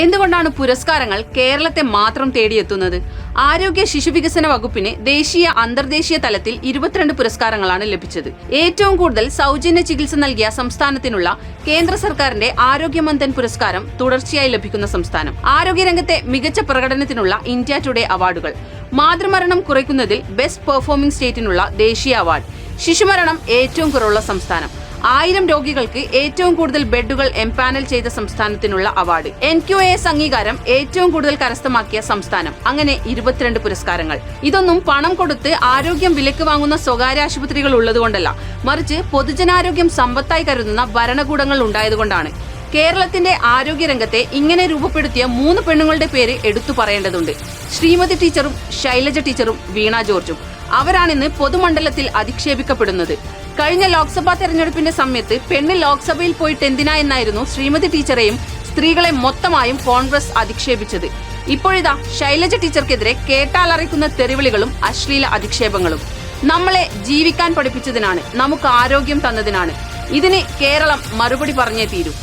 എന്തുകൊണ്ടാണ് പുരസ്കാരങ്ങൾ കേരളത്തെ മാത്രം തേടിയെത്തുന്നത്? ആരോഗ്യ ശിശുവികസന വകുപ്പിന് ദേശീയ അന്തർദേശീയ തലത്തിൽ 22 പുരസ്കാരങ്ങളാണ് ലഭിച്ചത്. ഏറ്റവും കൂടുതൽ സൗജന്യ ചികിത്സ നൽകിയ സംസ്ഥാനത്തിനുള്ള കേന്ദ്ര സർക്കാരിന്റെ ആരോഗ്യമന്ത്രൻ പുരസ്കാരം തുടർച്ചയായി ലഭിക്കുന്ന സംസ്ഥാനം. ആരോഗ്യരംഗത്തെ മികച്ച പ്രകടനത്തിനുള്ള ഇന്ത്യ ടുഡേ അവാർഡുകൾ, മാതൃമരണം കുറയ്ക്കുന്നതിൽ ബെസ്റ്റ് പെർഫോമിംഗ് സ്റ്റേറ്റിനുള്ള ദേശീയ അവാർഡ്, ശിശുമരണം ഏറ്റവും കുറവുള്ള സംസ്ഥാനം, 1000 രോഗികൾക്ക് ഏറ്റവും കൂടുതൽ ബെഡുകൾ എംപാനൽ ചെയ്ത സംസ്ഥാനത്തിനുള്ള അവാർഡ്, NQAS അംഗീകാരം ഏറ്റവും കൂടുതൽ കരസ്ഥമാക്കിയ സംസ്ഥാനം. അങ്ങനെ 22 പുരസ്കാരങ്ങൾ. ഇതൊന്നും പണം കൊടുത്ത് ആരോഗ്യം വിലക്ക് വാങ്ങുന്ന സ്വകാര്യ ആശുപത്രികൾ ഉള്ളതുകൊണ്ടല്ല, മറിച്ച് പൊതുജനാരോഗ്യം സമ്പത്തായി കരുതുന്ന ഭരണകൂടങ്ങൾ ഉണ്ടായതുകൊണ്ടാണ്. കേരളത്തിന്റെ ആരോഗ്യരംഗത്തെ ഇങ്ങനെ രൂപപ്പെടുത്തിയ 3 പെണ്ണുങ്ങളുടെ പേര് എടുത്തു പറയേണ്ടതുണ്ട്. ശ്രീമതി ടീച്ചറും ശൈലജ ടീച്ചറും വീണ ജോർജും. അവരാണിന്ന് പൊതുമണ്ഡലത്തിൽ അധിക്ഷേപിക്കപ്പെടുന്നത്. കഴിഞ്ഞ ലോക്സഭാ തെരഞ്ഞെടുപ്പിന്റെ സമയത്ത് പെണ്ണ് ലോക്സഭയിൽ പോയിട്ട് എന്തിനാ എന്നായിരുന്നു ശ്രീമതി ടീച്ചറെയും സ്ത്രീകളെ മൊത്തമായും കോൺഗ്രസ് അധിക്ഷേപിച്ചത്. ഇപ്പോഴിതാ ശൈലജ ടീച്ചർക്കെതിരെ കേട്ടാലറിക്കുന്ന തെറിവിളികളും അശ്ലീല അധിക്ഷേപങ്ങളും. നമ്മളെ ജീവിക്കാൻ പഠിപ്പിച്ചതിനാണ്, നമുക്ക് ആരോഗ്യം തന്നതിനാണ്. ഇതിന് കേരളം മറുപടി പറഞ്ഞേ തീരൂ.